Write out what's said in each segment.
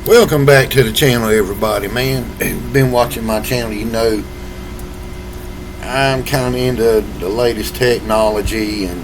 Welcome back to the channel, everybody, man. If you've been watching my channel, you know I'm kind of into the latest technology and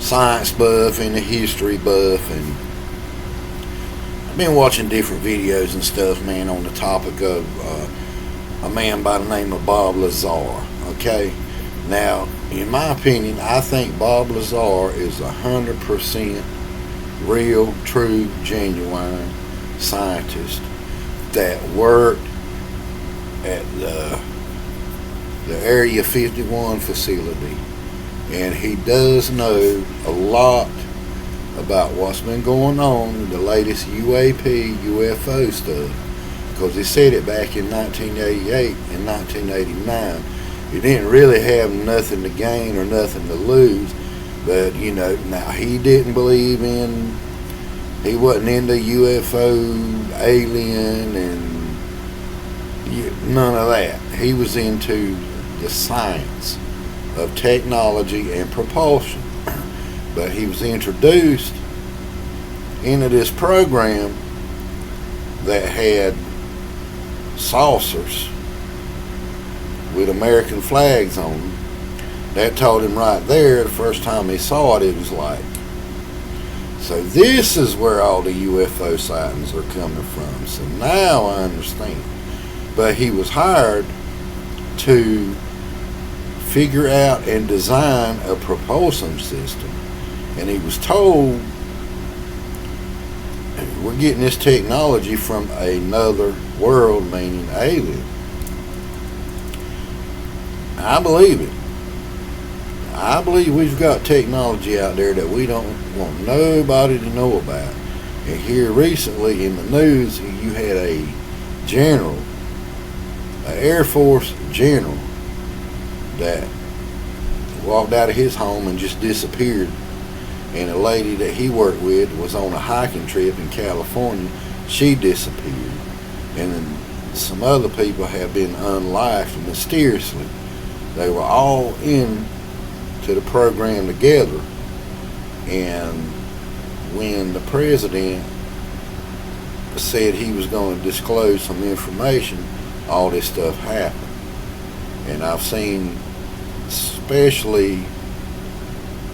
science buff and the history buff, and I've been watching different videos and stuff, man, on the topic of a man by the name of Bob Lazar. Okay, now, in my opinion, I think Bob Lazar is 100% real, true, genuine scientist that worked at the Area 51 facility, and he does know a lot about what's been going on with the latest UFO stuff, because he said it back in 1988 and 1989. He didn't really have nothing to gain or nothing to lose, but now he didn't believe in, he wasn't into UFO, alien, and none of that. He was into the science of technology and propulsion. But he was introduced into this program that had saucers with American flags on them. That told him right there, the first time he saw it, it was like, so this is where all the UFO sightings are coming from. So now I understand. But he was hired to figure out and design a propulsion system. And he was told, we're getting this technology from another world, meaning alien. I believe it. I believe we've got technology out there that we don't want nobody to know about. And here recently in the news, you had a general, an Air Force general, that walked out of his home and just disappeared. And a lady that he worked with was on a hiking trip in California. She disappeared. And then some other people have been unlifed mysteriously. They were all in to the program together, and when the president said he was going to disclose some information, all this stuff happened. And I've seen, especially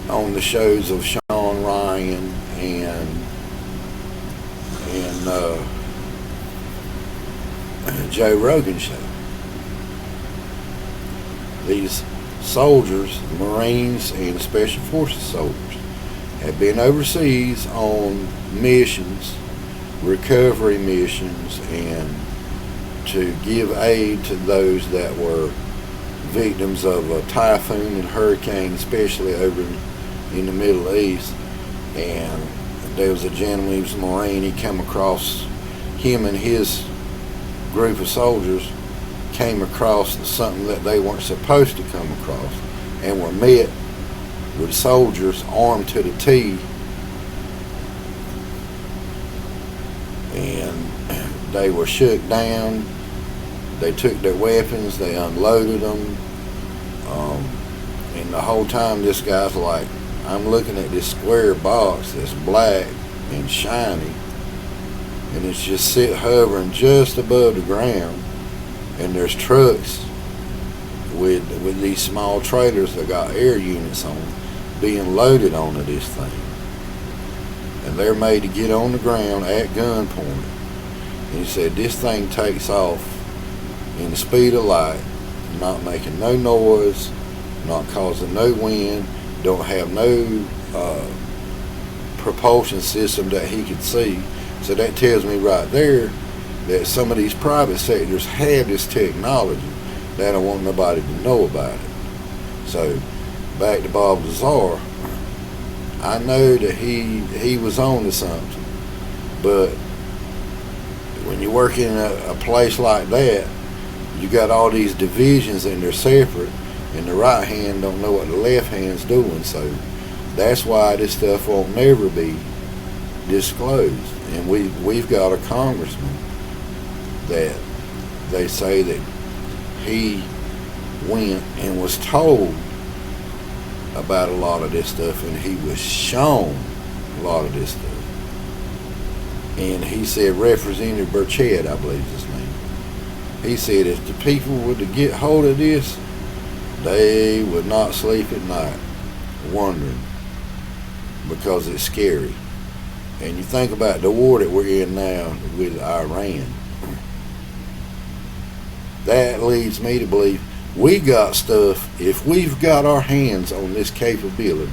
on the shows of Sean Ryan and Joe Rogan show, these soldiers, Marines, and Special Forces soldiers have been overseas on missions, recovery missions, and to give aid to those that were victims of a typhoon and hurricane, especially over in the Middle East. And there was a gentleman, he was a Marine, he came across, him and his group of soldiers came across something that they weren't supposed to come across, and were met with soldiers armed to the teeth, and they were shook down. They took their weapons, they unloaded them, and the whole time this guy's like, I'm looking at this square box that's black and shiny, and it's just hovering just above the ground. And there's trucks with these small trailers that got air units on being loaded onto this thing. And they're made to get on the ground at gunpoint. And he said this thing takes off in the speed of light, not making no noise, not causing no wind, don't have no propulsion system that he could see. So that tells me right there that some of these private sectors have this technology. They don't want nobody to know about it. So back to Bob Lazar, I know that he was on to something, but when you work in a place like that, you got all these divisions and they're separate, and the right hand don't know what the left hand's doing. So that's why this stuff won't never be disclosed. And we've got a congressman that they say that he went and was told about a lot of this stuff, and he was shown a lot of this stuff. And he said, Representative Burchett, I believe is his name, he said if the people were to get hold of this, they would not sleep at night wondering, because it's scary. And you think about the war that we're in now with Iran, that leads me to believe we got stuff. If we've got our hands on this capability,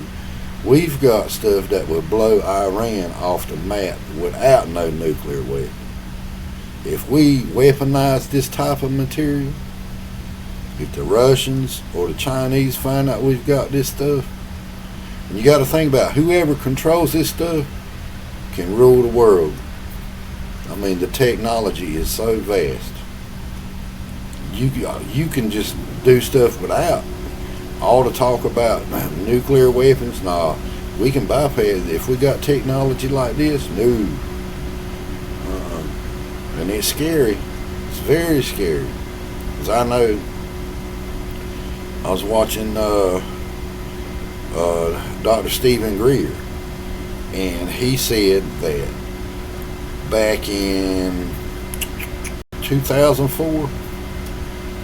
we've got stuff that would blow Iran off the map without no nuclear weapon. If we weaponize this type of material, if the Russians or the Chinese find out we've got this stuff, and you got to think about whoever controls this stuff can rule the world. I mean, the technology is so vast. You can just do stuff without all the talk about nuclear weapons. Nah, we can bypass it. If we got technology like this, no. And it's scary. It's very scary. Because I know I was watching Dr. Stephen Greer, and he said that back in 2004,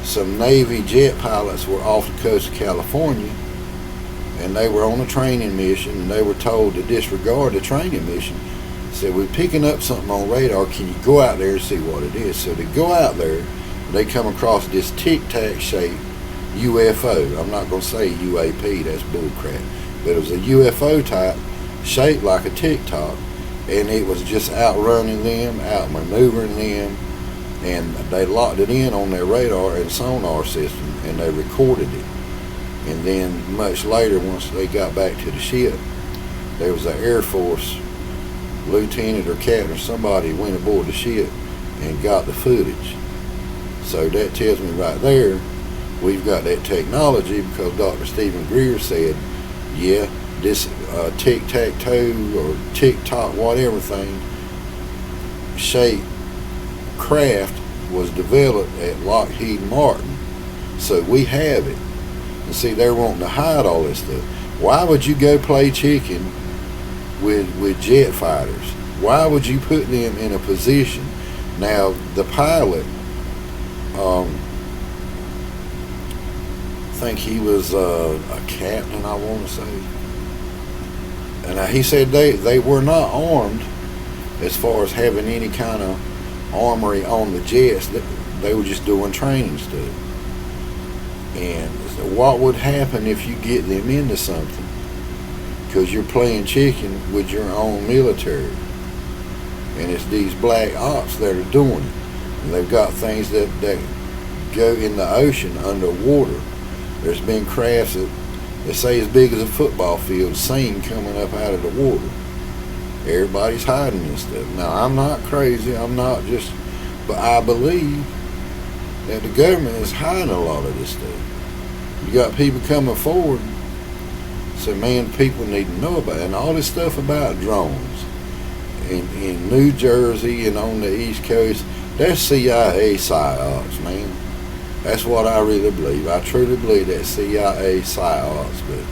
some Navy jet pilots were off the coast of California, and they were on a training mission, and they were told to disregard the training mission. Said, we're picking up something on radar, can you go out there and see what it is? So they go out there, they come across this tic-tac shaped UFO. I'm not going to say UAP, that's bullcrap, but it was a UFO type shaped like a tic-tac, and it was just outrunning them, outmaneuvering them, and they locked it in on their radar and sonar system, and they recorded it. And then much later, once they got back to the ship, there was an Air Force lieutenant or captain or somebody went aboard the ship and got the footage. So that tells me right there, we've got that technology, because Dr. Stephen Greer said, yeah, this tic-tac-toe or tick-tock whatever thing shaped craft was developed at Lockheed Martin. So we have it. And see, they're wanting to hide all this stuff. Why would you go play chicken with jet fighters? Why would you put them in a position? Now, the pilot, I think he was a captain, I want to say. And he said they were not armed as far as having any kind of armory on the jets. They were just doing training stuff. And so what would happen if you get them into something? Because you're playing chicken with your own military. And it's these black ops that are doing it. And they've got things that go in the ocean underwater. There's been crafts that they say as big as a football field seen coming up out of the water. Everybody's hiding this stuff. Now, I'm not crazy, I'm not just, but I believe that the government is hiding a lot of this stuff. You got people coming forward, so man, people need to know about it. And all this stuff about drones in New Jersey and on the East Coast, that's CIA psyops, man. That's what I really believe. I truly believe that CIA psyops. But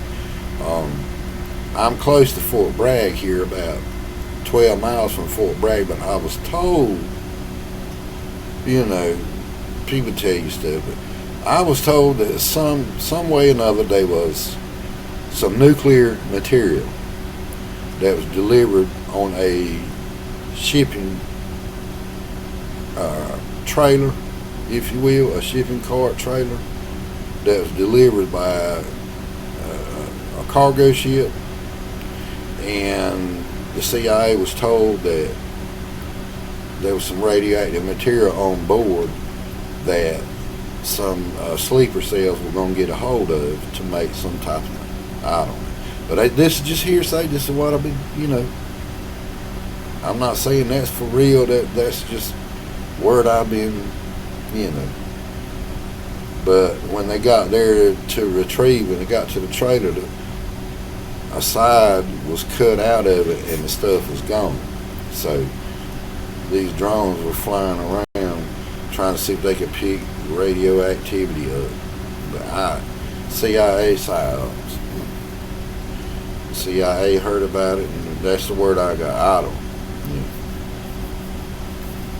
I'm close to Fort Bragg here, about 12 miles from Fort Bragg, but I was told, you know, people tell you stuff, but I was told that some way or another there was some nuclear material that was delivered on a shipping trailer, if you will, a shipping cart trailer that was delivered by a cargo ship, and the CIA was told that there was some radioactive material on board that some sleeper cells were going to get a hold of to make some type of, I don't know. But this is just hearsay. This is what I've been, you know. I'm not saying that's for real. That's just word I've been, you know. But when they got there to retrieve, when they got to the trailer, a side was cut out of it and the stuff was gone. So these drones were flying around trying to see if they could pick radioactivity up. But CIA psyops. CIA heard about it, and that's the word I got. Idle. Yeah.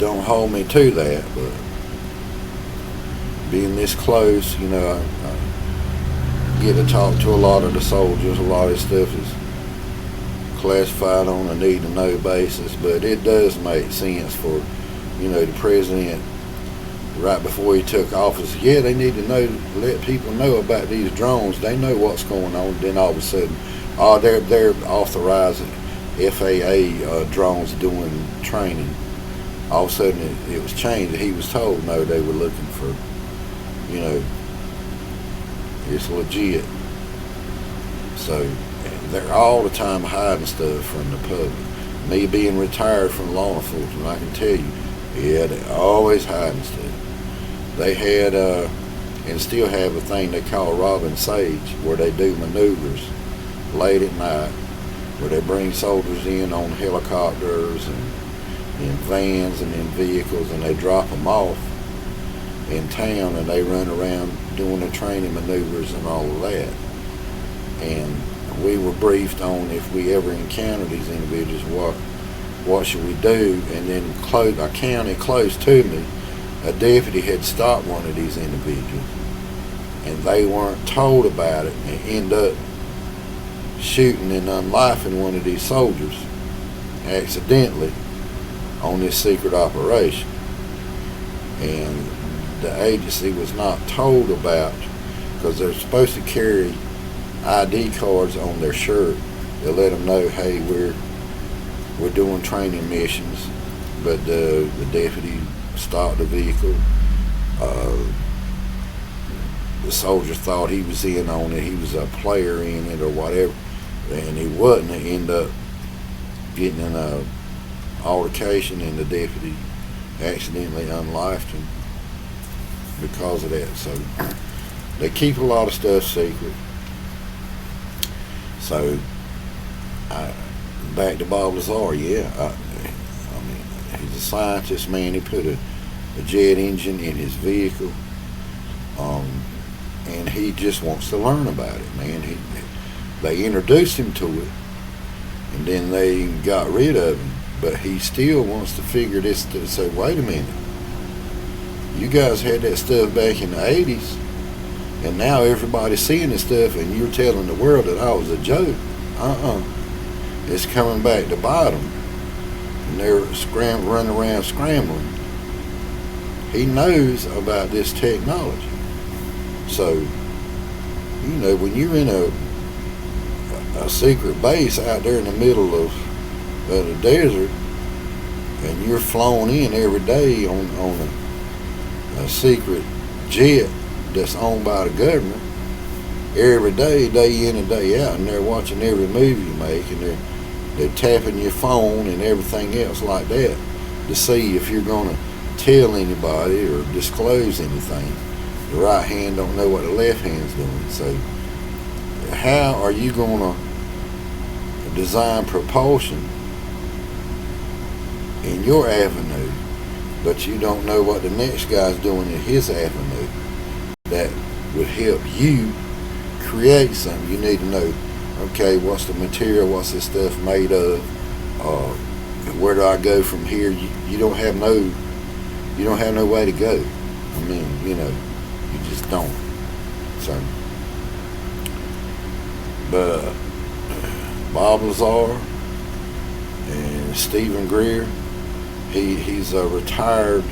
don't hold me to that, but being this close, you know, I get to talk to a lot of the soldiers. A lot of this stuff is classified on a need-to-know basis, but it does make sense for, you know, the president right before he took office. Yeah, they need to know, let people know about these drones. They know what's going on. Then all of a sudden, they're authorizing FAA drones doing training. All of a sudden, it was changed. He was told no, they were looking for, you know, it's legit. So they're all the time hiding stuff from the public. Me being retired from law enforcement, I can tell you, yeah, they're always hiding stuff. They had, and still have a thing they call Robin Sage, where they do maneuvers late at night, where they bring soldiers in on helicopters and in vans and in vehicles, and they drop them off in town, and they run around doing the training maneuvers and all of that. And we were briefed on if we ever encounter these individuals, what should we do? And then a county close to me, a deputy had stopped one of these individuals, and they weren't told about it, and end up shooting and unlifing one of these soldiers accidentally on this secret operation. And the agency was not told about, because they're supposed to carry ID cards on their shirt. They'll let them know, hey, we're doing training missions. But the deputy stopped the vehicle. The soldier thought he was in on it. He was a player in it or whatever, and he wasn't. They ended up getting in a altercation, and the deputy accidentally unlifed him because of that. So they keep a lot of stuff secret. So back to Bob Lazar, yeah. I mean, he's a scientist, man. He put a jet engine in his vehicle, and he just wants to learn about it, man. They introduced him to it, and then they got rid of him, but he still wants to figure this to say, wait a minute, you guys had that stuff back in the 80s, and now everybody's seeing this stuff, and you're telling the world that I was a joke. It's coming back to bite them, and they're running around scrambling. He knows about this technology. So, you know, when you're in a secret base out there in the middle of the desert, and you're flown in every day on a secret jet that's owned by the government, every day in and day out, and they're watching every move you make, and they're tapping your phone and everything else like that to see if you're going to tell anybody or disclose anything. The right hand don't know what the left hand's doing. So how are you going to design propulsion in your avenue, but you don't know what the next guy's doing in his avenue that would help you create something? You need to know, okay, what's the material, what's this stuff made of, where do I go from here? You don't have no way to go. I mean, you know, you just don't. So, but Bob Lazar and Stephen Greer, he's a retired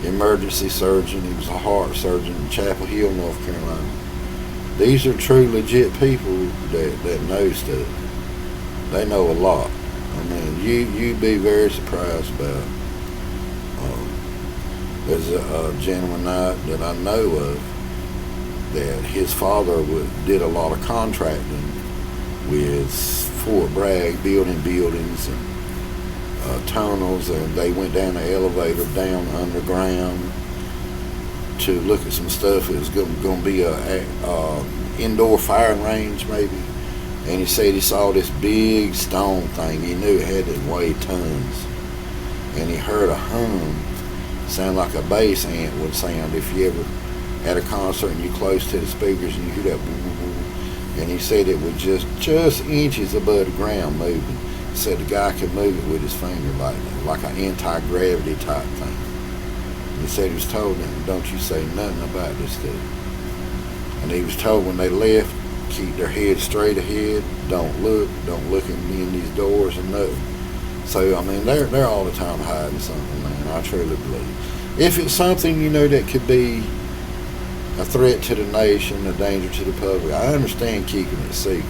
emergency surgeon. He was a heart surgeon in Chapel Hill, North Carolina. These are true, legit people that know stuff. They know a lot. I mean, you'd be very surprised about. There's a gentleman that I know of that his father did a lot of contracting with Fort Bragg, building buildings and tunnels, and they went down the elevator down underground to look at some stuff. It was going to be a indoor firing range maybe, and he said he saw this big stone thing. He knew it had to weigh tons, and he heard a hum sound like a bass ant would sound if you ever had a concert and you're close to the speakers and you hear that woo, woo, woo. And he said it was just inches above the ground moving. said the guy could move it with his finger like an anti-gravity type thing. He said he was told him, don't you say nothing about this stuff. And he was told when they left, keep their head straight ahead, don't look in these doors and nothing. So, I mean, they're all the time hiding something, man. I truly believe. If it's something, you know, that could be a threat to the nation, a danger to the public, I understand keeping it secret.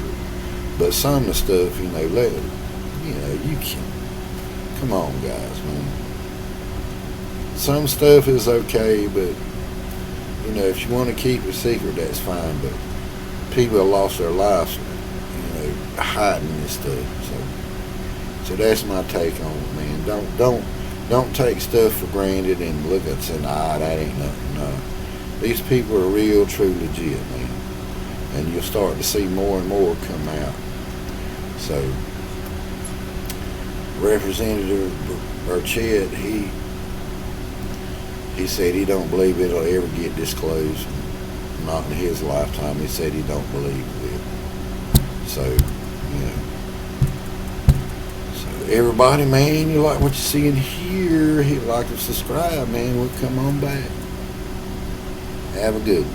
But some of the stuff, you know, you can. Come on, guys, man. Some stuff is okay, but, you know, if you want to keep it secret, that's fine. But people have lost their lives, you know, hiding this stuff. So that's my take on it, man. Don't take stuff for granted and look at it and say, nah, that ain't nothing. No. These people are real, true, legit, man. And you'll start to see more and more come out. So, Representative Burchett, he said he don't believe it'll ever get disclosed. Not in his lifetime. He said he don't believe it will. So, you know. So, everybody, man, you like what you see in here, hit like and subscribe, man. We'll come on back. Have a good one.